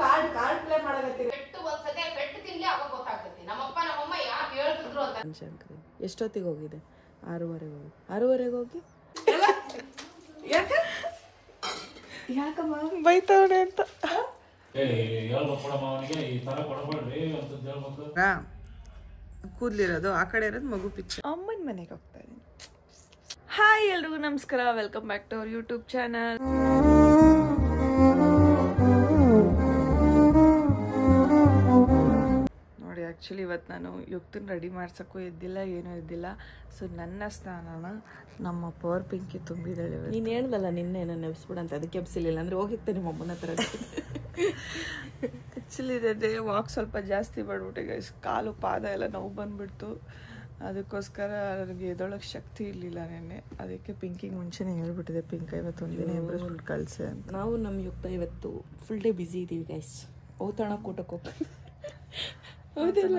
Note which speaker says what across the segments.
Speaker 1: Card play ಮಾಡಕತ್ತೀರಿ. ಪೆಟ್ಟು ಒಂದ್ಸತಿ ಪೆಟ್ಟು ತಿನ್ಲಿ ಅವಾಗ ಗೊತ್ತಾಗ್ತೈತಿ. ನಮ್ಮಪ್ಪ ನಮ್ಮಮ್ಮ ಯಾಕೆ ಹೇಳ್ತಿದ್ರು ಅಂತ.
Speaker 2: ಶಂಕರಿ ಎಷ್ಟೊತ್ತಿಗೆ ಹೋಗಿದೆ? 6:30 ಹೋಗಿ 6:30 ಹೋಗಿ ಯಾಕಮ್ಮ ಬೈತವಣೆ ಅಂತ ಕೂದ್ಲಿರೋದು ಆ ಕಡೆ ಇರೋದು ಮಗು ಪಿಕ್ಚರ್. ಅಮ್ಮನ ಮನೆಗೆ ಹೋಗ್ತಾ ಇದೀನಿ. ಹಾಯ್ ಎಲ್ರಿಗೂ ನಮಸ್ಕಾರ, welcome back to our YouTube channel. ನೋಡಿ ಆ್ಯಕ್ಚುಲಿ ಇವತ್ತು ನಾನು ಯುಕ್ತನ ರೆಡಿ ಮಾಡ್ಸೋಕ್ಕೂ ಎದ್ದಿಲ್ಲ, ಏನೂ ಎದ್ದಿಲ್ಲ. ಸೊ ನನ್ನ ಸ್ನಾನನ ನಮ್ಮ ಪವರ್ ಪಿಂಕಿ ತುಂಬಿದ್ದಾಳೆ.
Speaker 3: ನೀನು ಹೇಳ್ದಲ್ಲ ನಿನ್ನೆ ನಾನು ಎಬ್ಸ್ಬಿಡ ಅಂತ, ಅದಕ್ಕೆ ಎಬ್ಸಿಲಿಲ್ಲ ಅಂದರೆ ಹೋಗಿರ್ತೆ ನಿಮ್ಮ ಅಮ್ಮನ ಹತ್ರ.
Speaker 2: ಆ್ಯಕ್ಚುಲಿ ಡೇ ವಾಕ್ ಸ್ವಲ್ಪ ಜಾಸ್ತಿ ಮಾಡಿಬಿಟ್ಟೆ ಗೈಸ್, ಕಾಲು ಪಾದ ಎಲ್ಲ ನೋವು ಬಂದುಬಿಡ್ತು. ಅದಕ್ಕೋಸ್ಕರ ನನಗೆ ಎದೊಳಗೆ ಶಕ್ತಿ ಇರಲಿಲ್ಲ ನೆನ್ನೆ. ಅದಕ್ಕೆ ಪಿಂಕಿಗೆ ಮುಂಚೆನೇ ಹೇಳ್ಬಿಟ್ಟಿದೆ, ಪಿಂಕ ಇವತ್ತು ಒಂದಿನ ಎಬ್ಬಿಸ್ಬಿಟ್ಟು ಕಳಿಸೆ ಅಂತ.
Speaker 3: ನಾವು ನಮ್ಮ ಯುಕ್ತ ಇವತ್ತು ಫುಲ್ ಡೇ ಬ್ಯುಸಿ ಇದ್ದೀವಿ ಗೈಸ್. ಔತಣ ಕೂಟಕ್ಕೆ ಹೋಗಿ ಹೌದಿಲ್ಲ,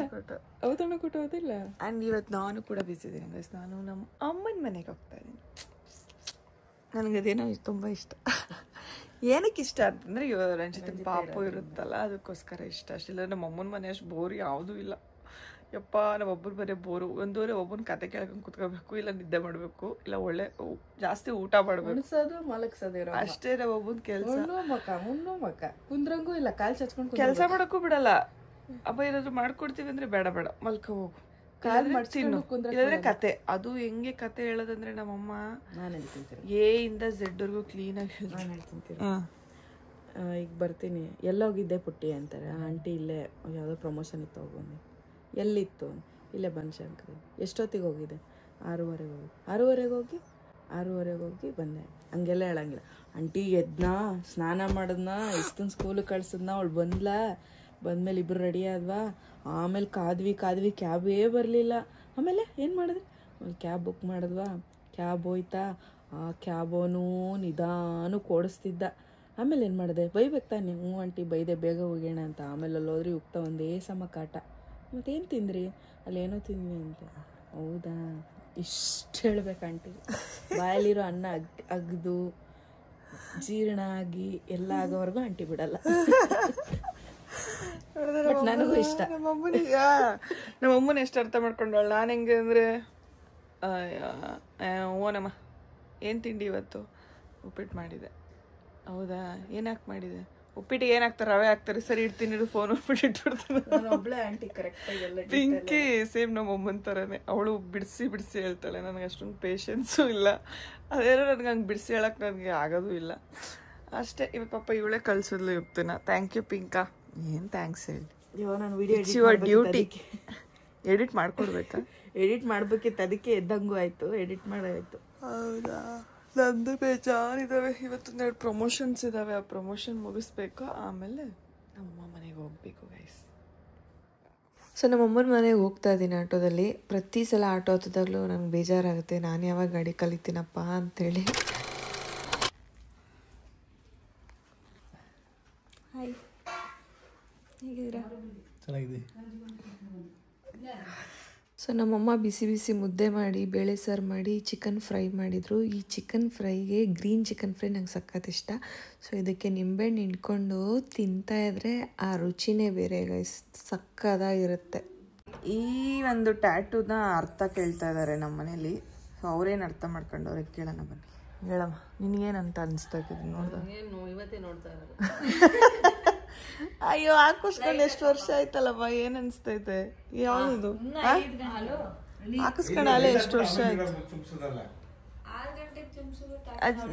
Speaker 3: ಔತಣ ಕೂಟ ಹೌದಿಲ್ಲ.
Speaker 2: ಆ್ಯಂಡ್ ಇವತ್ತು ನಾನು ಕೂಡ ಬ್ಯುಸಿ ಇದ್ದೀನಿ ಗೈಸ್. ನಾನು ನಮ್ಮ ಅಮ್ಮನ ಮನೆಗೆ ಹೋಗ್ತಾ ಇದ್ದೀನಿ. ನನಗದೇನೋ ತುಂಬ ಇಷ್ಟ. ಏನಕ್ಕೆ ಇಷ್ಟ ಅಂತಂದರೆ ರಂಜಿತನ ಪಾಪು ಇರುತ್ತಲ್ಲ, ಅದಕ್ಕೋಸ್ಕರ ಇಷ್ಟ. ಅಷ್ಟಿಲ್ಲ ನಮ್ಮ ಅಮ್ಮನ ಮನೆ ಅಷ್ಟು ಬೋರ್ ಯಾವುದೂ ಇಲ್ಲ. ಯಪ್ಪ ನಮ್ಮೊಬ್ಬರು ಬರೀ ಬೋರು. ಒಂದೂವರೆ ಒಬ್ಬನ ಕತೆ ಕೇಳ್ಕೊಂಡು ಕುತ್ಕೋಬೇಕು, ಇಲ್ಲ ನಿದ್ದೆ ಮಾಡಬೇಕು, ಇಲ್ಲ ಒಳ್ಳೆ ಜಾಸ್ತಿ ಊಟ ಮಾಡಬೇಕು,
Speaker 3: ಮಲಗ್ಸೋದಿರೋ
Speaker 2: ಅಷ್ಟೇ ನಮ್ಮ ಒಬ್ಬನ ಕೆಲಸ.
Speaker 3: ಮಕ್ಕ ಕುಂದ್ರಂಗೂ ಇಲ್ಲ, ಕಾಲು ಚಚ್ಕೊಂಡು
Speaker 2: ಕೆಲಸ ಮಾಡೋಕ್ಕೂ ಬಿಡಲ್ಲ. ಅಪ್ಪ ಏನಾದ್ರು ಮಾಡ್ಕೊಡ್ತೀವಿ ಅಂದ್ರೆ ಬೇಡ ಬೇಡ ಮಲ್ಕ ಹೋಗು, ಇಲ್ಲಾಂದ್ರೆ ಕತೆ. ಅದು ಹೆಂಗೆ ಕತೆ ಹೇಳೋದಂದ್ರೆ ನಮ್ಮಮ್ಮ ಎ ಇಂದ ಝೆಡ್ವರೆಗೂ ಕ್ಲೀನಾಗಿ
Speaker 3: ಹೇಳ್ತೀನಿ. ಈಗ ಬರ್ತೀನಿ, ಎಲ್ಲೋಗಿದ್ದೆ ಪುಟ್ಟಿ ಅಂತಾರೆ. ಆಂಟಿ ಇಲ್ಲೇ ಯಾವುದೋ ಪ್ರಮೋಷನ್ ಇತ್ತು, ಹೋಗ್ಬಂದು. ಎಲ್ಲಿತ್ತು? ಇಲ್ಲೇ ಬನಶಂಕರಿ. ಎಷ್ಟೊತ್ತಿಗೆ ಹೋಗಿದೆ? 6:30 ಹೋಗಿ 6:30 ಹೋಗಿ ಬಂದೆ. ಹಂಗೆಲ್ಲ ಹೇಳಂಗಿಲ್ಲ. ಆಂಟಿ ಎದ್ನಾ, ಸ್ನಾನ ಮಾಡಿದ್ನಾ, ಇಷ್ಟೊಂದು ಸ್ಕೂಲಿಗೆ ಕಳ್ಸಿದ್ನಾ, ಅವಳು ಬಂದ್ಮೇಲೆ ಇಬ್ಬರು ರೆಡಿ ಆದ್ವಾ, ಆಮೇಲೆ ಕಾದ್ವಿ ಕ್ಯಾಬೇ ಬರಲಿಲ್ಲ. ಆಮೇಲೆ ಏನು ಮಾಡಿದ್ರಿ? ಒಂದು ಕ್ಯಾಬ್ ಬುಕ್ ಮಾಡಿದ್ವಾ, ಕ್ಯಾಬ್ ಹೋಯ್ತಾ, ಆ ಕ್ಯಾಬೋನೂ ನಿಧಾನಕ್ಕೆ ಓಡಿಸ್ತಿದ್ದ. ಆಮೇಲೆ ಏನು ಮಾಡಿದೆ? ಬೈಬೇಕು ತಾನೆ. ಹ್ಞೂ ಆಂಟಿ ಬೈದೆ, ಬೇಗ ಹೋಗೋಣ ಅಂತ. ಆಮೇಲೆ ಅಲ್ಲಿ ಹೋದ್ರಿ ಉಕ್ತ ಒಂದೇ ಸಮ ಕಾಟ. ಮತ್ತೇನು ತಿಂದ್ರಿ? ಅಲ್ಲೇನೋ ತಿಂದ್ವಿ ಅಂತ. ಹೌದಾ, ಇಷ್ಟು ಹೇಳ್ಬೇಕು ಆಂಟಿ. ಬಾಯಲ್ಲಿರೋ ಅನ್ನ ಅಗ್ದು ಜೀರ್ಣ ಆಗಿ ಎಲ್ಲ ಆಗೋವರೆಗೂ ಆಂಟಿ ಬಿಡಲ್ಲ. ಬಟ್ ನನಗೂ ಇಷ್ಟ.
Speaker 2: ನಮ್ಮಮ್ಮನ ಎಷ್ಟು ಅರ್ಥ ಮಾಡ್ಕೊಂಡವಳು. ನಾನು ಹೆಂಗೆ ಅಂದರೆ, ಓನಮ್ಮ ಏನು ತಿಂಡಿ ಇವತ್ತು? ಉಪ್ಪಿಟ್ಟು ಮಾಡಿದೆ. ಹೌದಾ, ಏನಾಕ್ ಮಾಡಿದೆ? ಉಪ್ಪಿಟ್ಟಿಗೆ ಏನಾಗ್ತಾರೆ? ರವೆ ಹಾಕ್ತಾರೆ. ಸರಿ ಇಡ್ತೀನಿ, ಫೋನ್ ಉಪ್ಪಿಟ್ಟು ಇಟ್ಬಿಡ್ತಾನೆ.
Speaker 3: ಒಬ್ಳೆ ಆಂಟಿ ಕರೆಕ್ಟಾಗಿ.
Speaker 2: ಪಿಂಕಿ ಸೇಮ್ ನಮ್ಮ ಅಮ್ಮನ ಥರನೇ. ಅವಳು ಬಿಡಿಸಿ ಹೇಳ್ತಾಳೆ. ನನಗೆ ಅಷ್ಟೊಂದು ಪೇಷನ್ಸು ಇಲ್ಲ. ಅದೇನೋ ನನಗೆ ಹಂಗೆ ಬಿಡಿಸಿ ಹೇಳಕ್ಕೆ ನನಗೆ ಆಗೋದು ಇಲ್ಲ ಅಷ್ಟೇ. ಇವಾಗ ಪಾಪ ಇವಳೇ ಕಳ್ಸಿದ್ಲು ಯುಕ್ತನ. Thank you ಪಿಂಕಾ. ಏನು ಥ್ಯಾಂಕ್ಸ್ ಹೇಳಿ.
Speaker 3: ಇವಾಗ ನಾನು ವಿಡಿಯೋ
Speaker 2: ಡ್ಯೂಟಿ ಎಡಿಟ್ ಮಾಡ್ಕೊಡ್ಬೇಕಾ?
Speaker 3: ಎಡಿಟ್ ಮಾಡ್ಬೇಕಿತ್ತು, ಅದಕ್ಕೆ ಎದ್ದಂಗೂ ಆಯಿತು, ಎಡಿಟ್ ಮಾಡಾಯಿತು.
Speaker 2: ಹೌದಾ, ನಂದು ಬೇಜಾರಿದ್ದಾವೆ. ಇವತ್ತೊಂದೆರಡು ಪ್ರಮೋಷನ್ಸ್ ಇದ್ದಾವೆ. ಆ ಪ್ರಮೋಷನ್ ಮುಗಿಸ್ಬೇಕು, ಆಮೇಲೆ ನಮ್ಮ ಮನೆಗೆ ಹೋಗ್ಬೇಕು ಗೈಸ್. ಸೊ ನಮ್ಮಮ್ಮನ ಮನೆಗೆ ಹೋಗ್ತಾ ಇದ್ದೀನಿ ಆಟೋದಲ್ಲಿ. ಪ್ರತಿ ಸಲ ಆಟೋ ಹತ್ತದಾಗಲೂ ನಂಗೆ ಬೇಜಾರಾಗುತ್ತೆ, ನಾನು ಯಾವಾಗ ಗಾಡಿ ಕಲಿತೀನಪ್ಪ ಅಂಥೇಳಿ. ಹಾಯ್, ಹೇಗಿದ್ದೀರಾ?
Speaker 4: ಚೆನ್ನಾಗಿದೆ.
Speaker 2: ಸೊ ನಮ್ಮಮ್ಮ ಬಿಸಿ ಮುದ್ದೆ ಮಾಡಿ, ಬೇಳೆ ಸಾರು ಮಾಡಿ, ಚಿಕನ್ ಫ್ರೈ ಮಾಡಿದರು. ಈ ಚಿಕನ್ ಫ್ರೈಗೆ ಗ್ರೀನ್ ಚಿಕನ್ ಫ್ರೈ ನಂಗೆ ಸಖತ್ ಇಷ್ಟ. ಸೊ ಇದಕ್ಕೆ ನಿಂಬೆಹಣ್ಣು ಹಿಂಡ್ಕೊಂಡು ತಿಂತಾಯಿದ್ರೆ ಆ ರುಚಿನೇ ಬೇರೆ ಗೈಸ್, ಸಕ್ಕದಾಗಿರುತ್ತೆ. ಈ ಒಂದು ಟ್ಯಾಟೂನ ಅರ್ಥ ಕೇಳ್ತಾ ಇದ್ದಾರೆ ನಮ್ಮ ಮನೇಲಿ. ಸೊ ಅವ್ರೇನು ಅರ್ಥ ಮಾಡ್ಕೊಂಡವ್ರೆ ಕೇಳೋಣ ಬನ್ನಿ. ಹೇಳಮ್ಮ, ನಿನಗೇನಂತ ಅನಿಸ್ತಾ ಇದ್ದೀನಿ ನೋಡ್ದ?
Speaker 3: ಇವತ್ತೇ ನೋಡ್ತಾ ಇರೋದು.
Speaker 2: ಅಯ್ಯೋ, ಹಾಕಿಸ್ಕೊಂಡು ಎಷ್ಟು ವರ್ಷ ಆಯ್ತಲ್ಲಮ್ಮ, ಏನ್ ಅನ್ಸ್ತೈತೆ? ಯಾವ್ದು ಹಾಕಿಸ್ಕೊಂಡಾಲೆ ಎಷ್ಟು ವರ್ಷ ಆಯ್ತು?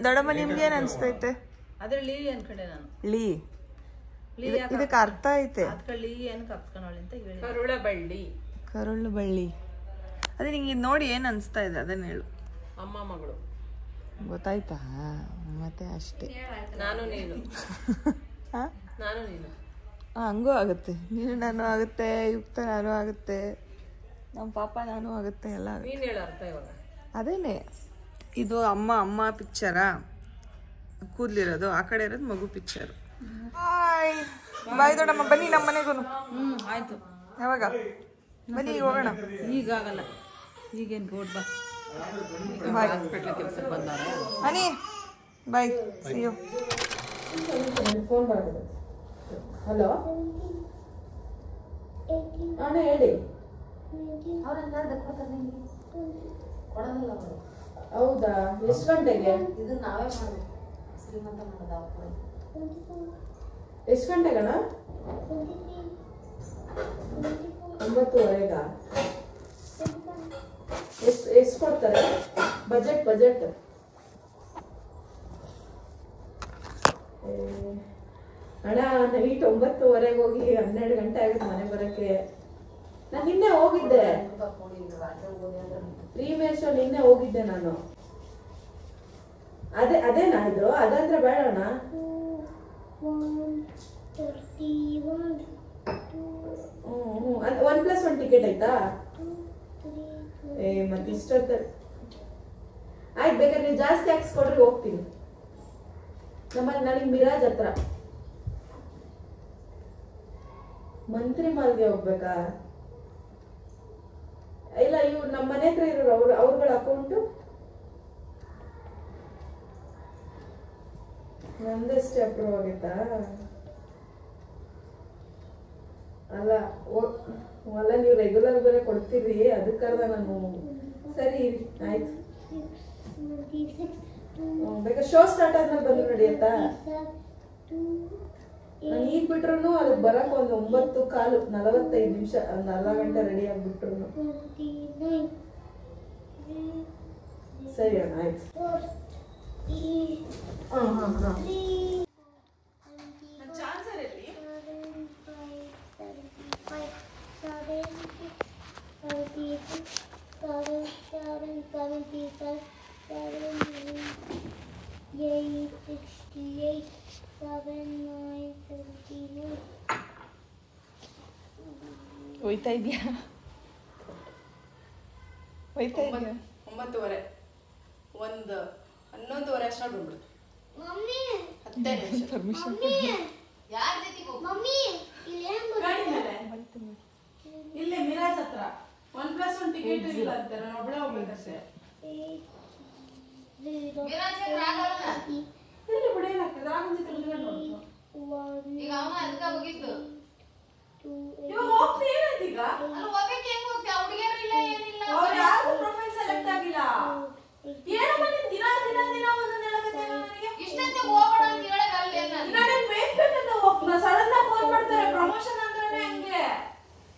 Speaker 2: ದೊಡ್ಡಮ್ಮ ನಿಮ್ಗೆ ಏನ್ ಅನ್ಸ್ತೈತೆ?
Speaker 3: ಅದ್ರಲ್ಲಿ ಅನ್ಕಡೆ ನಾನು
Speaker 2: ಲೀ ಇದಕ್ಕೆ ಅರ್ಥ ಐತೆ. ಕರುಳು ಬಳ್ಳಿ ಅದೇ ನಿಂಗೆ ನೋಡಿ ಏನ್ ಅನ್ಸ್ತಾ ಇದೆ ಅದನ್ನ ಹೇಳು.
Speaker 3: ಅಮ್ಮ ಮಗಳು
Speaker 2: ಗೊತ್ತಾಯ್ತಾ? ಮತ್ತೆ ಅಷ್ಟೇ.
Speaker 3: ನಾನು ನೀನು ನಾನು ನೀನು
Speaker 2: ಹಂಗೂ ಆಗುತ್ತೆ. ನೀನು ನಾನು ಆಗುತ್ತೆ, ಯುಕ್ತ ನಾನು ಆಗುತ್ತೆ, ನಮ್ಮ ಪಾಪ ನಾನು ಆಗುತ್ತೆ, ಎಲ್ಲ
Speaker 3: ನೀನು ಹೇಳು ಅರ್ಥ ಇವಾಗ.
Speaker 2: ಅದೇನೆ, ಇದು ಅಮ್ಮ ಪಿಕ್ಚರಾ, ಕೂದ್ಲಿರೋದು ಆ ಕಡೆ ಇರೋದು ಮಗು ಪಿಕ್ಚರ್. ಬಾಯ್ ದೊಡ್ಡಮ್ಮ, ಬನ್ನಿ ನಮ್ಮ ಮನೆಗೂ.
Speaker 3: ಆಯ್ತು,
Speaker 2: ಯಾವಾಗ ಬನ್ನಿ, ಈಗ ಹೋಗೋಣ.
Speaker 3: ಈಗಾಗಲ್ಲ, ಈಗೇನು ರೋಡ್ ಬಾ. ಹಾಸ್ಪಿಟ್ಲ್ ಕೆಲಸಕ್ಕೆ ಬಂದಾರ.
Speaker 2: ಅನಿ ಬಾಯ್, ಸಿ ಯು.
Speaker 3: ಫೋನ್ ಬರ್ತದೆ. ಹಲೋ ಅಣ್ಣ ಹೇಳಿ. ಹೌದಾ, ಎಷ್ಟು ಗಂಟೆಗೆ?
Speaker 1: ಇದು ನಾವೇ ಮಾಡ್ಬೇಕು, ಶ್ರೀಮಂತ ಮಾಡೋದು.
Speaker 3: ಎಷ್ಟು ಗಂಟೆಗಣ? 9:30. ಎಷ್ಟು ಕೊಡ್ತಾರೆ? ಬಜೆಟ್ ಅಣ್ಣ, ನೈಟ್ 9:30 ಹೋಗಿ 12 ಗಂಟೆ ಆಗುತ್ತೆ ಮನೆ ಬರಕ್ಕೆ. ನಾನು ನಿನ್ನೆ ಹೋಗಿದ್ದೆ, ಪ್ರೀಮಿಯರ್ ಶೋ ನಿನ್ನೆ ಹೋಗಿದ್ದೆ ನಾನು. ಅದೇನಾ ಇದು? ಅದಂದ್ರೆ ಬೇಡ ಅಣ್ಣ. 1+1 ಟಿಕೆಟ್ ಆಯ್ತಾ? ಮತ್ತೆ ಇಷ್ಟೊತ್ತ ಆಯ್ತು, ಬೇಕಾದ್ರೆ ನೀವು ಜಾಸ್ತಿ ಹಾಕ್ಸ್ಕೊಡ್ರಿ, ಹೋಗ್ತೀನಿ. ನಮ್ಮಲ್ಲಿ ನನಗೆ ಮಿರಾಜ್ ಹತ್ರ ಮಂತ್ರಿ ಮಾಲ್ಗೆ ಹೋಗ್ಬೇಕಾ? ಇಲ್ಲ, ಇವ್ರು ನಮ್ಮ ಮನೆ ಹತ್ರ ಇರೋರು, ಅವ್ರಗಳ ಅಕೌಂಟು ನಂದಷ್ಟೇ ಅಪ್ರೂವ್ ಆಗೈತಾ? ಅಲ್ಲ ನೀವು ರೆಗ್ಯುಲರ್ ಬೇರೆ ಕೊಡ್ತೀರಿ, ಅದಕ್ಕರ್ದ ನಾನು. ಸರಿ ಆಯ್ತು, ಬೇಕಾ ಶೋ ಸ್ಟಾರ್ಟ್ ಆದ್ಮೇಲೆ ಬಂದು ನಡೆಯುತ್ತಾ? ನಾನು ಈಗ ಬಿಟ್ರು ಅದಕ್ಕೆ ಬರಕ್ ಒಂದು 9:15 45 ನಿಮಿಷ, 4 ಗಂಟೆ ರೆಡಿ ಆಗ್ಬಿಟ್ರು. ಸರಿ ಅಣ್ಣ, ಆಯ್ತು.
Speaker 2: ಹೋಯ್ತಾ ಇದೆಯಾ?
Speaker 3: 9:30 ಒಂದು 11:30 ಅಷ್ಟ್ರಲ್ಲಿ ಬಂದ್ಬಿಡ್ತು.
Speaker 2: ಪರ್ಮಿಷನ್
Speaker 3: ಇಲ್ಲೇ ಮಿರಾಜ್ ಹತ್ರ 1+1 ಟಿಕೆಟ್ ಇಲ್ಲ ಅಂತ, ನಾನು ಒಬ್ಬಳೇ ಹೋಗ್ಬೇಕಷ್ಟೇ. ಇಲ್ಲಿ ಬಿಡಿ, ಏನಾಗ್ತದೆ? ರಾಮನ್ ಜೊತೆ ಕುತ್ಕೊಂಡು ನೋಡ್ತು.
Speaker 1: ಈಗ ಅವನ ಅದಕ್ಕೆ ಹೋಗಿದ್ದು.
Speaker 3: ಇವಾಗ ಹೋಗ್ತಿ ಏನಾಯ್ತು ಈಗ?
Speaker 1: ಅಲ್ಲಿ ಹೋಗ್ಬೇಕು, ಹೆಂಗ್ ಹೋಗ್ತೀಯ? ಹುಡುಗಿಯರು ಇಲ್ಲ, ಏನಿಲ್ಲ.
Speaker 3: ಅವ್ರು ಯಾರು ಪ್ರೊಫೈಲ್ ಸೆಲೆಕ್ಟ್ ಆಗಿಲ್ಲ. ಏನಮ್ಮ ನೀನ್ ದಿನ ಒಂದೊಂದು ಹೇಳಕತ್ತೀಯ ನನಗೆ?
Speaker 1: ಇಷ್ಟಂತೆ ಹೋಗೋಣ ಅಂತ ಹೇಳೋದು ಅಲ್ಲೇ ನಾನು.
Speaker 3: ನನಗೆ ಬೇಕಂತ ಹೋಗ್ನ ಸಡನ್ ಆಗಿ ಫೋನ್ ಮಾಡ್ತಾರೆ. ಪ್ರಮೋಷನ್ ಅಂದ್ರೇನೆ ಹಂಗೆ.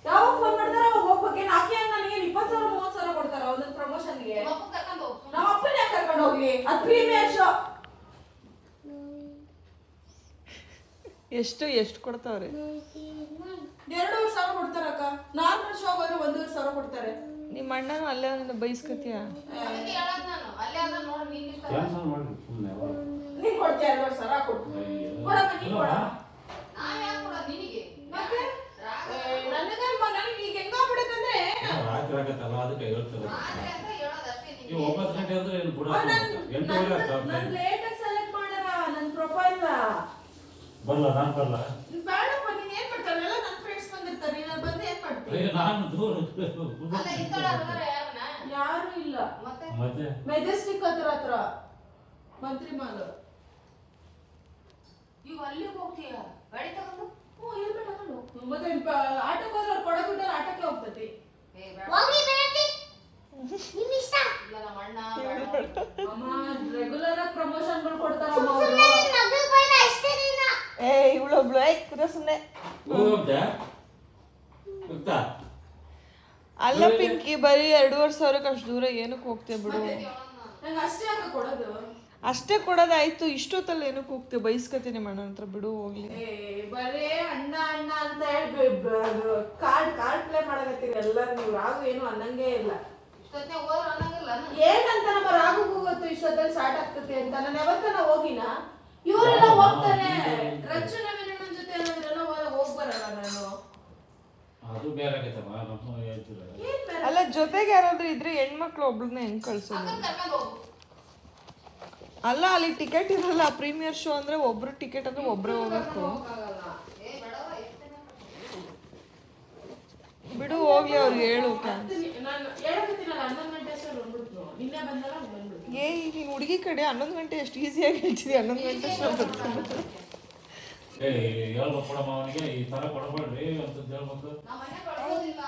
Speaker 3: ಯಾವಾಗ ಫೋನ್ ಮಾಡ್ತಾರ ಅವಾಗ ಹೋಗ್ಬೇಕು. ಆಕೆ ಹಂಗ ನನಗೆ 20,000 30,000 ಕೊಡ್ತಾರ ಒಂದೊಂದು ಪ್ರಮೋಷನ್ಗೆ.
Speaker 1: ಅಪ್ಪ ಕರ್ಕೊಂಡು ಹೋಗು.
Speaker 3: ನಮ್ಮ ಅಪ್ಪನ ಯಾಕೆ ಕರ್ಕೊಂಡು ಹೋಗ್ಲಿ? ಅದು ಪ್ರೀಮಿಯರ್ ಶೋ.
Speaker 2: ಎಷ್ಟು ಕೊಡ್ತಾವ್ರೆ?
Speaker 3: 2,500 ಕೊಡ್ತಾರಕ್ಕ. ನಾರ್ಮಲ್ ಶೋ ಹೋದ್ರೆ 1,500 ಕೊಡ್ತಾರೆ.
Speaker 2: ನಿಮ್ಮ ಅಣ್ಣನೂ ಅಲ್ಲೇ ಅವನಿಂದ ಬೈಸ್ಕತಿಯ?
Speaker 1: ಅದಕ್ಕೆ ಹೇಳೋದು ನಾನು. ಅಲ್ಲೇ ಅದ ನೋಡಿ, ನೀನ್ ಇಷ್ಟ.
Speaker 3: ನೀನ್ ಕೊಡ್ತೀಯ 2,500 ಕೊಡು. ಕೊಡಮ್ಮ, ನೀನ್ ಕೊಡ.
Speaker 1: ನಾವ್ ಯಾಕೆ ಕೊಡೋದು ನಿನಗೆ?
Speaker 3: ಮತ್ತೆ ನನಗೆ ಈಗ ಹೆಂಗಾಗ್ಬಿಡುತ್ತಂದ್ರೆ
Speaker 4: ರಾತ್ರಿ ಆಗತ್ತಲ್ಲ, ಅದಕ್ಕೆ ಹೇಳ್ತಾರೆ.
Speaker 1: ರಾತ್ರಿ ಅಂತ ಹೇಳೋದು ಅಷ್ಟೇ ನಿನಗೆ.
Speaker 4: 9 ಗಂಟೆ ಅಂದ್ರೆ ಏನು ಬಿಡ, 8:30
Speaker 3: ನಾನು ಲೇಟಾಗಿ ಸೆಲೆಕ್ಟ್ ಮಾಡ್ಯಾರ ನನ್ನ ಪ್ರೊಫೈಲ್.
Speaker 4: ಬರಲ್ಲ, ನಾನು ಬರಲ್ಲ.
Speaker 3: ಬೇಡಪ್ಪ, ನೀನ್ ಏನ್ ಮಾಡ್ತಾರೆ? ಎಲ್ಲ ನನ್ನ ಫ್ರೆಂಡ್ಸ್ ಬಂದಿರ್ತಾರೆ, ನೀನು ಬಂದು ಏನ್ ಮಾಡ್ತೀನಿ?
Speaker 4: ನಾನು ದೂರ
Speaker 1: ಅಲ್ಲ, ಇತ್ತಳ ಅದರ ಯಾರನ್ನ?
Speaker 3: ಯಾರು ಇಲ್ಲ.
Speaker 4: ಮತ್ತೆ
Speaker 3: ಮೆಜೆಸ್ಟಿಕ್ ಹತ್ರ ಮಂತ್ರಿ ಮಾಲ್.
Speaker 1: ಈಗ ಅಲ್ಲಿಗೆ ಹೋಗ್ತೀಯ? ಗಾಡಿ ತಗೊಂಡು?
Speaker 3: ಎಲ್ಲಿ ತಗೊಂಡು? ಮತ್ತೆ ಆಟೋಕ್ಕೆ ಹೋದ್ರೆ ಅವ್ರು ಕೊಡೋ ದುಡ್ಡಲ್ಲಿ ಆಟೋಕ್ಕೆ ಹೋಗ್ತೈತಿ.
Speaker 1: ಇಲ್ಲ, ನಮ್ಮ ಅಣ್ಣ ಬೇಡ.
Speaker 3: ಅಮ್ಮ ರೆಗ್ಯುಲರ್ ಆಗಿ ಪ್ರಮೋಷನ್ಗಳು ಕೊಡ್ತಾರಮ್ಮ ಅವರು.
Speaker 2: ಇವಳೊಬ್ಳು ಕುದ ಸುಮ್ಮನೆ. ಅಲ್ಲ ಪಿಂಕಿ, ಬರೀ 2,500 ಅಷ್ಟು ದೂರ ಏನಕ್ಕೆ ಹೋಗ್ತೇವೆ ಬಿಡು.
Speaker 3: ನಂಗೆ ಅಷ್ಟೇ ಯಾಕೆ ಕೊಡೋದು?
Speaker 2: ಅಷ್ಟೇ ಕೊಡೋದಾಯ್ತು, ಇಷ್ಟೊತ್ತಲ್ಲಿ ಏನಕ್ಕೆ ಹೋಗ್ತೇವೆ? ಬೈಸ್ಕತೀನಿ ಮಣ್ಣ ಹತ್ರ, ಬಿಡು ಹೋಗ್ಲಿ.
Speaker 3: ಬರೇ ಅಣ್ಣ ಅಂತ ಹೇಳಿ ಕಾರ್ಡ್ ಪ್ಲೇ ಮಾಡಕತ್ತೀರಿ ಎಲ್ಲರೂ ನೀವು. ರಾಗು ಏನು ಅನ್ನಂಗೇ ಇಲ್ಲ.
Speaker 1: ಇಷ್ಟೊತ್ತೇ ಹೋದ್ರು ಅನ್ನಂಗಿಲ್ಲ.
Speaker 3: ಏನಂತ ನಮ್ಮ ರಾಗುಗೂ ಗೊತ್ತು ಇಷ್ಟೊತ್ತಲ್ಲಿ ಸ್ಟಾರ್ಟ್ ಆಗ್ತದೆ ಅಂತ. ನಾನು ಯಾವತ್ತನ ಹೋಗಿನ? ಇವರೆಲ್ಲ ಹೋಗ್ತಾರೆ. ರಚನೆ ವಿನಯನ ಜೊತೆ ಏನಾದ್ರೆಲ್ಲ ಹೋಗ್ ಬರಲ್ಲ ನಾನು.
Speaker 4: ಅದು ಬೇರೆ ಆಗೈತಮ್ಮ, ನಮ್ಮ ಹೇಳ್ತಿದ್ದಾರೆ.
Speaker 2: ಅಲ್ಲ, ಜೊತೆಗೆ ಯಾರಾದ್ರೂ ಇದ್ರೆ ಹೆಣ್ಮಕ್ಳು ಒಬ್ಳನ್ನ ಹೆಂಗ್ ಕಳ್ಸೋದು?
Speaker 1: ಕರ್ಕೊಂಡು ಹೋಗು.
Speaker 2: ಅಲ್ಲ, ಅಲ್ಲಿ ಟಿಕೆಟ್ ಇರಲ್ಲ. ಪ್ರೀಮಿಯರ್ ಶೋ ಅಂದ್ರೆ ಒಬ್ರು ಟಿಕೆಟ್ ಅಂದ್ರೆ ಒಬ್ರೇ ಹೋಗ್ಬೇಕು. ಬಿಡು ಹೋಗ್ಲಿ, ಅವ್ರಿಗೆ ಹೇಳು.
Speaker 3: ನಾನು ಹೇಳಕತ್ತೀನಲ್ಲ 11 ಗಂಟೆ ಅಷ್ಟೇ ಬಂದ್ಬಿಡ್ತು. ನಿನ್ನೆ ಬಂದಲ್ಲ ಬಂದ್ಬಿಡ್ತು.
Speaker 2: ನೀನು ಹುಡುಗಿ ಕಡೆ 11 ಗಂಟೆ ಎಷ್ಟು ಈಸಿಯಾಗಿ ಹೇಳ್ತಿದ್ದೆ. 11 ಗಂಟೆ ಶೋ ಬರ್ತೀನಿ.
Speaker 4: ಹೇಳ್ಬೇಕು ಕೊಡಮ್ಮ ಅವನಿಗೆ ಈ ತರ ಕೊಡಬೇಡ್ರಿ ಅಂತಂದು ಹೇಳ್ಬೇಕು.
Speaker 1: ನಮ್ಮ ಮನೆ ಕಳ್ಸೋದಿಲ್ಲ.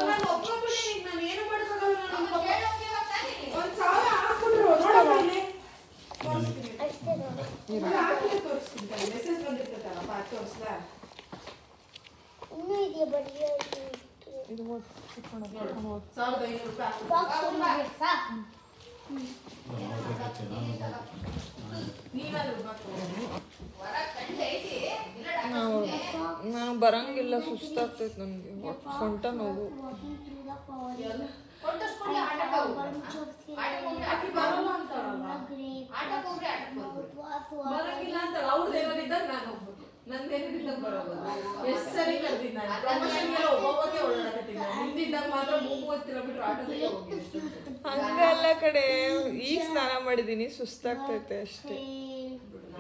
Speaker 3: ನಾನು ಒಪ್ಕೊಂಡ್ಬಿಟ್ಟಿನಿ, ನಾನು ಏನು ಮಾಡೋಕ್ಕಾಗಲ್ಲ.
Speaker 1: ನಮ್ಮ ಕೇಳೋಕೆ ಬರ್ತಾನೆ ನೀನು.
Speaker 3: 1,000 ಹಾಕ್ಬಿಟ್ರು ನೋಡಮ್ಮ ಇಲ್ಲಿ. ಹಾಕಿದ್ರೆ ತೋರಿಸ್ತೀನಿ, ಮೆಸೇಜ್ ಬಂದಿರ್ತದಲ್ಲ ಪಾಟ್ ತೋರಿಸ್ದಾ?
Speaker 5: ಇನ್ನೂ ಇದೆಯಾ ಬರೀ
Speaker 2: ಇದು ಓದ್ ಇಟ್ಕೊಂಡು
Speaker 3: ನೋಡು,
Speaker 2: ಓದ್
Speaker 3: 1,500 ರೂಪಾಯಿ. ನೀನಾದ್ರು
Speaker 1: ಹೊರಗ್ ಕಂಡೆ ಐತಿ. ಇಲ್ಲ ಡಾಕ್ಟರ್
Speaker 2: ನಾನು ಬರಂಗಿಲ್ಲ, ಸುಸ್ತಾಗ್ತೈತೆ ನನಗೆ, ಸೊಂಟ ನೋವು.
Speaker 1: ಕೊಟ್ಟಷ್ಟು ಕೊಡಿ, ಆಟಕ್ಕೆ ಹೋಗ್ಬಿಡು. ಆಟಕ್ಕೆ ಹೋಗ್ರಿ,
Speaker 3: ಆಕಿ ಬರಲ್ಲ ಅಂತಾರಲ್ಲ.
Speaker 1: ಆಟಕ್ಕೆ ಹೋಗ್ರಿ, ಆಟಕ್ಕೆ ಹೋಗ್ಬಿಡು.
Speaker 3: ಬರಂಗಿಲ್ಲ ಅಂತ ಅವ್ರದ್ದು ಏನಾರಿದ್ದಾಗ ನಾನು ಹೋಗ್ಬೋದು, ನಂದೇನಿದ್ದಾಗ ಬರೋದು. ಎಷ್ಟು ಸರಿ ಕರ್ದಿದ್ದು ನಾನು ಪ್ರಮೋಷನ್ಗೆಲ್ಲ ಒಬ್ಬೊಬ್ಬಕ್ಕೆ ಓಡಾಡಕತ್ತೀನಿ. ಹಿಂದಿದ್ದಾಗ ಮಾತ್ರ 30 ಕಿಲೋಮೀಟರ್ ಆಟೋದಲ್ಲೇ ಹೋಗಿದ್ದೀನಿ.
Speaker 2: ಹಂಗಲ್ಲ ಕಡೆ, ಈಗ ಸ್ನಾನ ಮಾಡಿದೀನಿ, ಸುಸ್ತಾಗ್ತೈತೆ ಅಷ್ಟೇ.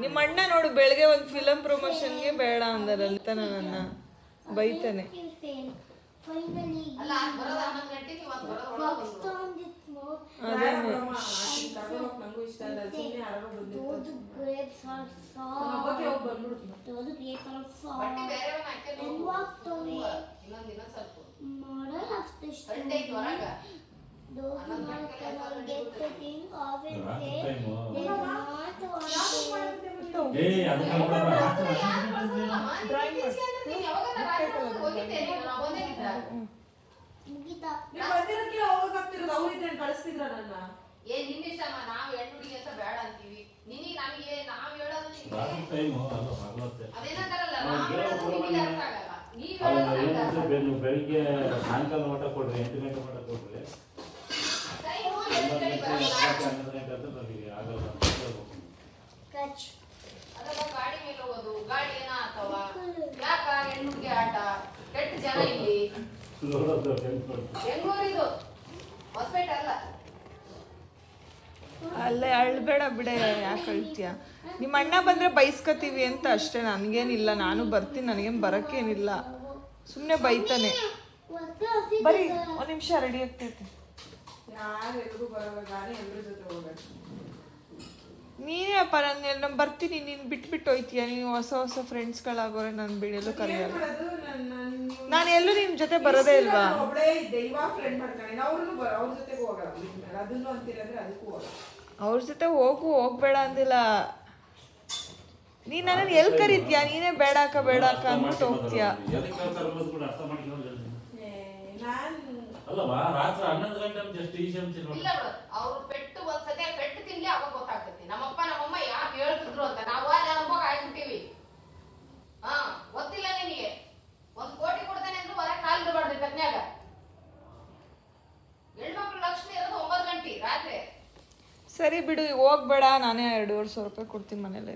Speaker 2: ನಿಮ್ಮ ಅಣ್ಣ ನೋಡು ಬೆಳಗ್ಗೆ ಒಂದು ಫಿಲಮ್ ಪ್ರಮೋಷನ್ಗೆ ಬೇಡ ಅಂದಾರಲ್ಲ, ನನ್ನ ಬೈತಾನೆ.
Speaker 1: ಅಲ್ಲ, ಆಗ್ ಬರೋದು 11 ಗಂಟೆಗೆ, ಇವತ್ತು ಬರೋದು ಒಳಗೆ
Speaker 3: ನಂಗೂ ಇಷ್ಟ ಇಲ್ಲ, ಸುಮ್ಮನೆ ಯಾರೋ ಬಂದಿರ್ತಾರೆ. ಒಬ್ಬಕ್ಕೆ ಹೋಗಿ ಬಂದ್ಬಿಡ್ತೀನಿ.
Speaker 1: ಬಟ್ಟೆ ಬೇರೆವನ್ನ ಹಾಕ್ಕೊಂಡು ಹೋಗು. ಇನ್ನೊಂದ್ ಸ್ವಲ್ಪ ಸಂಡೆ ಐತಿ ಹೊರಗ.
Speaker 3: ಕಳಿಸ್ತಿದ್ರ ನನ್ನ
Speaker 1: ಏ ನಿನ್ನಿಷ್ಟಮ್ಮ, ನಾವ್ ಹೆಣ್ಣು ಹುಡುಗಿ ಅಂತ ಬೇಡ ಅಂತೀವಿ. ನಿನಗೆ ನಮಗೆ ನಾವ್ ಹೇಳೋದು ಅದೇನಂತಾರಲ್ಲ, ನಾವ್ ಹೇಳೋದು ನಿನಗೆ ಅರ್ಥ ಆಗಲ್ಲ. ನೀವ್ ಹೇಳೋದು
Speaker 4: ಬೆಳಿಗ್ಗೆ ಸಾಯಂಕಾಲ ಮಟ್ಟ ಕೊಡ್ರಿ, 8 ಗಂಟೆ ಮಟ್ಟ ಕೊಡ್ರಿ.
Speaker 1: ಟೈಮು 8 ಗಂಟೆ ಬರಲ್ಲ.
Speaker 4: 11 ಗಂಟೆ ಅಂತ ನನಗೆ ಆಗಲ್ಲ ಅಂತ ಹೇಳ್ಬೇಕು.
Speaker 1: ಅದೆಲ್ಲ ಗಾಡಿ ಮೇಲೆ ಹೋಗೋದು, ಗಾಡಿ ಏನ ಆಗ್ತಾವ, ಯಾಕ ಹೆಣ್ಣು ಹುಡುಗಿ ಆಟ, ಕೆಟ್ಟ ಜನ ಇಲ್ಲಿ. ಬೆಂಗಳೂರಿದು, ಹೊಸಪೇಟೆ ಅಲ್ಲ.
Speaker 2: ಅಲ್ಲೇ ಅಳ್ಬೇಡ ಬಿಡೆ, ಯಾಕೆ ಅಳ್ತೀಯ? ನಿಮ್ಮ ಅಣ್ಣ ಬಂದ್ರೆ ಬೈಸ್ಕೊತೀವಿ ಅಂತ ಅಷ್ಟೇ, ನನಗೇನಿಲ್ಲ, ನಾನು ಬರ್ತೀನಿ, ನನಗೇನು ಬರೋಕ್ಕೇನಿಲ್ಲ. ಸುಮ್ಮನೆ ಬೈತಾನೆ. ಬರೀ 1 ನಿಮಿಷ ರೆಡಿ ಆಗ್ತೈತೆ.
Speaker 3: ಯಾರು ಎಲ್ರಿಗೂ ಬರೋಲ್ಲ, ಗಾಡಿ ಎಲ್ಲರ ಜೊತೆ ಹೋಗ್ಬೇಕು.
Speaker 2: ನೀನೇ ಅಪ್ಪ, ನಾನು ಬರ್ತೀನಿ, ನೀನು ಬಿಟ್ಬಿಟ್ಟು ಹೋಯ್ತೀಯ. ನೀನು ಹೊಸ ಹೊಸ ಫ್ರೆಂಡ್ಸ್ಗಳಾಗೋರೆ, ನಾನು ಬಿಡಲು ಕರೆಯಲ್ಲ. ನಾನು ಎಲ್ಲೂ ನಿಮ್ಮ ಜೊತೆ ಬರೋದೇ ಇಲ್ವಾ?
Speaker 3: ಒಬ್ಬಳೇ ಇದ್ದೆ, ಇವಾಗ ಫ್ರೆಂಡ್ ಮಾಡ್ಕೊಂಡು ಅವ್ರನ್ನು ಅವ್ರ ಜೊತೆಗೂ ಹೋಗಲ್ಲ. ಅದನ್ನು ಅಂತೀರಂದ್ರೆ ಅದಕ್ಕೂ ಹೋಗಲ್ಲ.
Speaker 2: ಅವ್ರ ಜೊತೆ ಹೋಗ್ಬೇಡ ಅಂದಿಲ್ಲ. ನೀನು ನನ್ನನ್ನು ಎಲ್ಲಿ ಕರೀತೀಯ? ನೀನೇ ಬೇಡ ಅಕ್ಕ ಅಂದ್ಬಿಟ್ಟು ಹೋಗ್ತೀಯ.
Speaker 4: ಅಲ್ಲವಾ ರಾತ್ರಿ 11 ಗಂಟೆ ಜಸ್ಟ್ ಈ ಶಂಸಿ ನೋಡಿ.
Speaker 1: ಇಲ್ಲ ಬಿಡು, ಅವ್ರು ಪೆಟ್ಟು ಒಂದ್ಸತಿ ಪೆಟ್ಟು ತಿನ್ಲಿ, ಅವಾಗ ಗೊತ್ತಾಗ್ತೈತಿ ನಮ್ಮಪ್ಪ ನಮ್ಮಮ್ಮ ಯಾಕೆ ಹೇಳ್ತಿದ್ರು ಅಂತ. ನಾವು ಅಲ್ಲಿ ಅನುಭವ ಆಗ್ಬಿಟ್ಟಿವಿ. ಹಾ, ಗೊತ್ತಿಲ್ಲ ನಿನಗೆ. 1 ಕೋಟಿ ಕೊಡ್ತಾನೆ ಅಂದ್ರೆ ಹೊರಗೆ ಕಾಲ್ ಇಡಬಾರ್ದು ಕನ್ಯಾಗ. ಹೆಣ್ಮಕ್ಳು ಲಕ್ಷ್ಮಿ ಇರೋದು 9 ಗಂಟೆ ರಾತ್ರಿ.
Speaker 2: ಸರಿ ಬಿಡು, ಹೋಗ್ಬೇಡ, ನಾನೇ 2,500 ರೂಪಾಯಿ ಕೊಡ್ತೀನಿ ಮನೇಲಿ.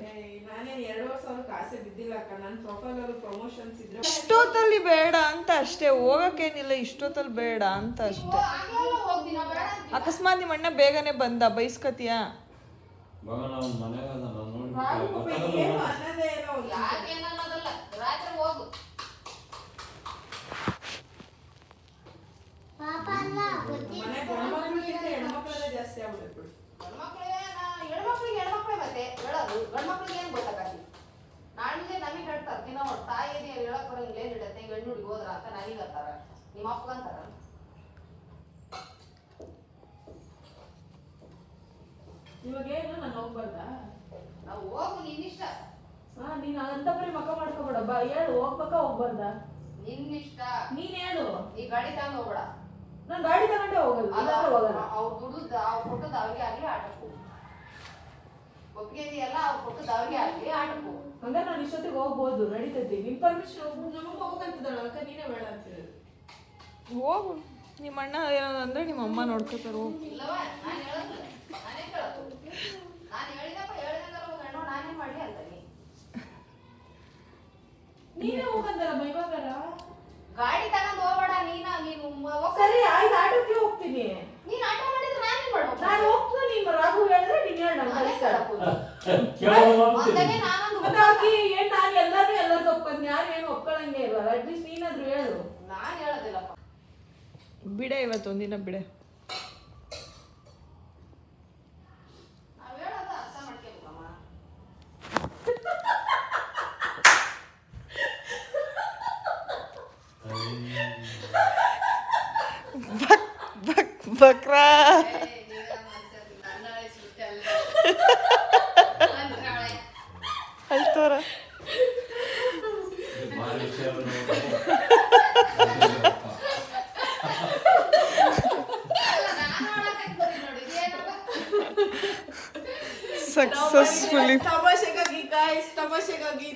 Speaker 3: ನಾನೇನು 2,500 ಆಸೆ ಬಿದ್ದಿಲ್ಲ ಅಕ್ಕ. ನನ್ನ ಪ್ರೊಫೈಲ್ ಅಲ್ಲಿ ಪ್ರಮೋಷನ್ಸ್ ಇದ್ರೆ
Speaker 2: ಇಷ್ಟೊತ್ತಲ್ಲಿ ಬೇಡ ಅಂತ ಅಷ್ಟೇ, ಹೋಗಕ್ಕೇನಿಲ್ಲ, ಇಷ್ಟೊತ್ತಲ್ಲಿ ಬೇಡ ಅಂತ ಅಷ್ಟೇ.
Speaker 1: ಆಗ್ಲೆಲ್ಲ ಹೋಗ್ತೀನಿ, ನಾವು ಬೇಡ ಅಂತೀವಿ.
Speaker 2: ಅಕಸ್ಮಾತ್ ನಿಮ್ಮ ಅಣ್ಣ ಬೇಗನೆ ಬಂದ, ಬೈಸ್ಕತಿಯ?
Speaker 4: ಮಗನ ಅವ್ನ ಮನೆಗೆ ನಾನು ನೋಡಿ
Speaker 3: ಏನು ಅನ್ನೋದೇ ಏನೋ ಒಂದು
Speaker 1: ಯಾಕೆ ಅನ್ನೋದಲ್ಲ, ರಾತ್ರಿ ಹೋಗು.
Speaker 3: ಮನೆ ಗಂಡ್ಮಕ್ಳಿಗಿಂತ ಹೆಣ್ಮಕ್ಳಲ್ಲೇ ಜಾಸ್ತಿ ಆಗ್ಬಿಡುತ್ತೆ.
Speaker 1: ಹೆಣ್ಮಕ್ಳಿಗೆ ಮತ್ತೆ ಹೇಳೋದು, ಗಂಡ್ಮಕ್ಳಿಗೆ ಏನ್ ಗೊತ್ತಾಗತ್ತಿ. ನಾಳೆ ನಮಗೆ ಹೇಳ್ತಾರೆ, ದಿನ ಅವ್ರ ತಾಯಿ ಹೇಳಕ್ ಬರಂಗಿಲ್ಲ, ಏನ್ ಇಡತ್ತೆ ಗಂಡು ಹುಡುಗಿ ಹೋದ್ರ ಅಂತ ನನಗೆ ಅಂತಾರ, ನಿಮ್ಮ ಅಪ್ಪಗ ಅಂತಾರ.
Speaker 3: ಇವಾಗೇನು ನಾನು ಹೋಗ್ಬಾರ್ದಾ?
Speaker 1: ನಾವು ಹೋಗು, ನಿನ್ನಿಷ್ಟ.
Speaker 3: ನೀನು ಅಂತ ಬರೀ ಮಕ್ಕ ಮಾಡ್ಕೋಬೇಡ. ಹೇಳು, ಹೋಗ್ಬೇಕಾ ಹೋಗ್ಬಾರ್ದಾ?
Speaker 1: ನಿನ್ನಿಷ್ಟ.
Speaker 3: ನೀನ್ ಹೇಳು.
Speaker 1: ನೀ ಗಾಡಿ ತಗೊಂಡ್ ಹೋಗ್ಬೇಡ.
Speaker 3: ನಾನು ಗಾಡಿ ತಗೊಂಡೇ ಹೋಗಲ್ಲ.
Speaker 1: ಅವ್ರು ದುಡ್ದು ಅವ್ರು ಕೊಟ್ಟದ್ದು ಅವ್ರಿಗೆ ಆಗ್ಲಿ ಆಟಕ್ಕೂ ಒಪ್ಪಿಗೆ ಇದೆಯಲ್ಲ, ಅವ್ರು ಕೊಟ್ಟದ್ದು ಅವ್ರಿಗೆ ಆಗ್ಲಿ ಆಟಕ್ಕೂ.
Speaker 3: ಹಂಗ ನಾನು ಇಷ್ಟೊತ್ತಿಗೆ ಹೋಗ್ಬೋದು, ನಡೀತೈತಿ. ನಿಮ್ ಪರ್ಮಿಷನ್ ನಮ್ಮಮ್ಮ ಹೋಗಂತಿದ್ದಾಳ, ಅಕ್ಕ ನೀನೇ ಬೇಡ ಅಂತೀರಿ.
Speaker 2: ಹೋಗು, ನಿಮ್ಮ ಅಣ್ಣ ಏನಾದ್ರು ಅಂದ್ರೆ ನಿಮ್ಮ ಅಮ್ಮ ನೋಡ್ಕೋತಾರ. ಹೋಗು.
Speaker 1: ಇಲ್ಲವಾ, ನಾನು ಹೇಳೋದಿಲ್ಲ, ನಾನೇ ಕೇಳೋದು. ನಾನು ಹೇಳಿದಪ್ಪ ಹೇಳಿದಂಗಾರ ಹೋಗಿ ಅಣ್ಣ ನಾನೇ ಮಾಡ್ಲಿ ಅಂತ
Speaker 3: ನೀನೇ ಹೋಗಂದಲ್ಲ ಇವಾಗಾರ.
Speaker 1: ಗಾಡಿ ತಗೊಂಡ್ ಹೋಗ್ಬೇಡ. ನೀನು
Speaker 3: ಸರಿ ಆಯ್ತು, ಆಟೋಕ್ಕೆ ಹೋಗ್ತೀನಿ.
Speaker 1: ನೀನ್ ಆಟೋ ಮಾಡಿದ್ರೆ ನಾನೇನ್ ಮಾಡ್ಬೇಕು?
Speaker 3: ನಾನು ಹೋಗ್ತೀನಿ. ನೀನು ರಾಘು ಹೇಳಿದ್ರೆ ನೀನ್ ಹೇಳ. ಏನ್ ನಾನು ಎಲ್ಲರೂ ಒಪ್ಕೊಂಡ್ ಯಾರು ಏನು ಒಪ್ಕೊಳಂಗೆ ಇಲ್ವಾ? ಅಟ್ಲೀಸ್ಟ್ ನೀನಾದ್ರೂ ಹೇಳು.
Speaker 1: ನಾನ್ ಹೇಳೋದಿಲ್ಲಪ್ಪ.
Speaker 2: ಬಿಡೆ, ಇವತ್ತೊಂದಿನ ಬಿಡೆ.
Speaker 1: ನಾವ್ ಹೇಳೋದು ಅರ್ಥ ಮಾಡ್ಕೊಬೇಕಮ್ಮ.
Speaker 2: ಅವ್ರ
Speaker 4: ಭಾರಿ ವಿಷಯ
Speaker 2: ಸಕ್ಸಸ್ಫುಲಿ
Speaker 3: ತಮಾಷೆಗಾಗಿ ಗಾಯ್ಸ್, ತಮಾಷೆಗಾಗಿ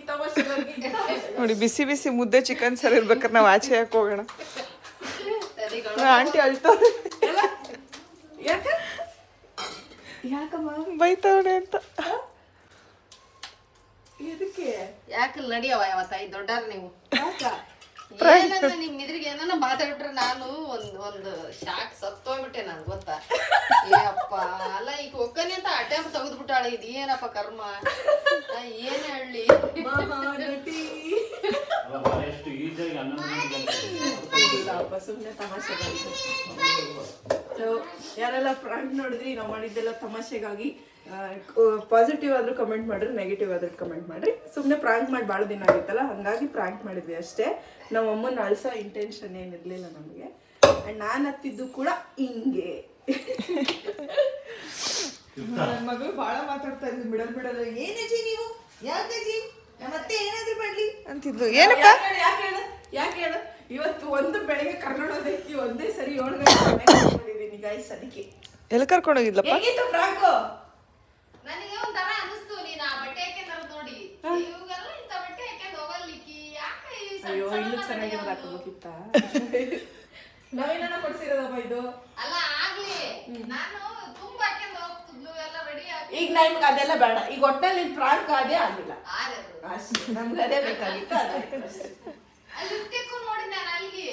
Speaker 2: ನೋಡಿ. ಬಿಸಿ ಬಿಸಿ ಮುದ್ದೆ ಚಿಕನ್ ಸರ್ ಇರ್ಬೇಕಾದ್ರೆ ನಾವು ಆಚೆ ಯಾಕೆ ಹೋಗೋಣ? ಆಂಟಿ ಅಳ್ತಾರೆ ಬೈತವಣೆ ಅಂತ.
Speaker 1: ಯಾಕೆ ನಡಿಯವ ಯಾವತ್ತಾಯಿ ದೊಡ್ಡಾರ ನೀವು ನಿಮ್ ಇದ್ರಿಗೆ ಏನಾನ ಮಾತಾಡ್ಬಿಟ್ರೆ ನಾನು ಒಂದು ಶಾಕ್ ಸತ್ತೋಗ್ಬಿಟ್ಟೆ ನಾನು ಗೊತ್ತಾ. ಏ ಅಪ್ಪ ಅಲ್ಲ ಈಗ ಒಕ್ಕನಿ ಅಂತ ಅಡ್ಡ ತೆಗೆದ್ಬಿಟ್ಟಾಳೆ. ಇದು ಏನಪ್ಪ ಕರ್ಮ, ಏನ್ ಹೇಳಿ.
Speaker 4: ಎಷ್ಟು ಈಸಿಯಾಗಿ
Speaker 3: ಸುಮ್ಮನೆ ತಮಾಷೆಗಾಗಿ. ಯಾರೆಲ್ಲ ಪ್ರಾಂಕ್ ನೋಡಿದ್ರಿ, ನಾವು ಮಾಡಿದ್ದೆಲ್ಲ ತಮಾಷೆಗಾಗಿ. ಪಾಸಿಟಿವ್ ಆದ್ರೂ ಕಮೆಂಟ್ ಮಾಡ್ರಿ, ನೆಗೆಟಿವ್ ಆದ್ರೂ ಕಮೆಂಟ್ ಮಾಡ್ರಿ. ಸುಮ್ಮನೆ ಪ್ರಾಂಕ್ ಮಾಡಿ ಭಾಳ ದಿನ ಆಗಿತ್ತಲ್ಲ, ಹಂಗಾಗಿ ಪ್ರಾಂಕ್ ಮಾಡಿದ್ವಿ ಅಷ್ಟೇ. ನಮ್ಮ ಅಮ್ಮನ ಅಳ್ಸೋ ಇಂಟೆನ್ಷನ್ ಏನಿರ್ಲಿಲ್ಲ ನಮಗೆ. ಅಂಡ್ ನಾನು ಹತ್ತಿದ್ದು ಕೂಡ ಹಿಂಗೆ. ನನ್ನ ಮಗಳು ಭಾಳ ಮಾತಾಡ್ತಾ ಇದ್ವಿ ಬಿಡಲ್ ಏನಜ್ಜಿ ನೀವು, ಯಾಕಜ್ಜಿ ಮತ್ತೆ ಏನಾದ್ರೂ ಮಾಡ್ಲಿ
Speaker 2: ಅಂತಿದ್ಲು. ಏನಪ್ಪ
Speaker 3: ಯಾಕೆ ಹೇಳು ಇವತ್ತು ಒಂದು ಬೆಳಗ್ಗೆ ಕರ್ನಾಟಕಕ್ಕೆ ಒಂದೇ ಸರಿ 7 ಗಂಟೆ ಬಂದಿದ್ದೀನಿ ಗೈಸ್. ಅದಕ್ಕೆ
Speaker 2: ಎಲ್ಲಿ ಕರ್ಕೊಂಡೋಗಿದ್ಲಪ್ಪ?
Speaker 3: ಹೇಗಿತ್ತು ಫ್ರಾಕು?
Speaker 1: ನನಗೆ ಒಂಥರ ಅನಿಸ್ತು ನೀನ್ ಆ ಬಟ್ಟೆ ಹಾಕ್ಯಂದ್ ನೋಡಿ, ಇವಾಗೆಲ್ಲ ಇಂಥ ಬಟ್ಟೆ ಹಾಕ್ಯಂದ್ ಹೋಗಲಿಕ್ಕಿ ಯಾಕೆ ಈ ಸಣ್ಣ
Speaker 3: ಅಯ್ಯೋ
Speaker 1: ಸಣ್ಣ
Speaker 3: ಇಲ್ಲೂ
Speaker 1: ಬಟ್ಟೆ
Speaker 3: ಚೆನ್ನಾಗಿರೋದು
Speaker 1: ಯಾವ್ದು?
Speaker 3: ಹಾಕೋಬೇಕಿತ್ತ? ನಾವೇನ ಕೊಡ್ಸಿರೋದಮ್ಮ ಇದು?
Speaker 1: ಅಲ್ಲ ಆಗ್ಲಿ ನಾನು ತುಂಬಾ ಹಾಕ್ಯಂದ್ ಹೋಗ್ತಿದ್ಲು ಎಲ್ಲ ರೆಡಿ ಆಗಿ.
Speaker 3: ಈಗ ನಮ್ಗೆ ಅದೆಲ್ಲ ಬೇಡ. ಈಗ ಒಟ್ಟಲ್ಲಿ ಫ್ರಾಕ್ ಅದೇ ಆಗಿಲ್ಲ
Speaker 1: ಆರದು
Speaker 3: ಅಷ್ಟೇ. ನಮ್ಗೆ ಅದೇ ಬೇಕಾಗಿತ್ತು, ಅದಾಯ್ತು ಅಷ್ಟೇ.
Speaker 1: ಅಲ್ಲಿ ಲಿಫ್ಟಿಗೂ ನೋಡಿ ನಾನು ಅಲ್ಲಿಗೆ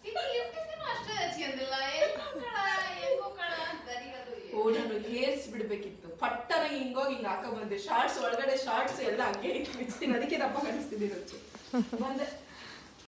Speaker 1: ಇನ್ನು ಲಿಫ್ಟಿಗೂ ಅಷ್ಟೇ ಹಚ್ಕೊಂಡಿಲ್ಲ. ಹೆಂಗೋ ಕಳ ಸರಿಗದು.
Speaker 3: ಓ ನಾನು ಹೇರ್ಸ್ ಬಿಡ್ಬೇಕಿತ್ತು. ಪಟ್ಟನ ಹಿಂಗೋಗಿ ಹಿಂಗೆ ಹಾಕ ಬಂದೆ. ಶಾರ್ಟ್ಸ್ ಒಳಗಡೆ ಶಾರ್ಟ್ಸ್ ಎಲ್ಲ ಹಂಗೆ ಇಟ್ಟು ಬಿಡ್ತೀನಿ. ಅದಕ್ಕೆ ದಪ್ಪ ಕಾಣಿಸ್ತಿದ್ದೀನಿ ಬಂದೆ.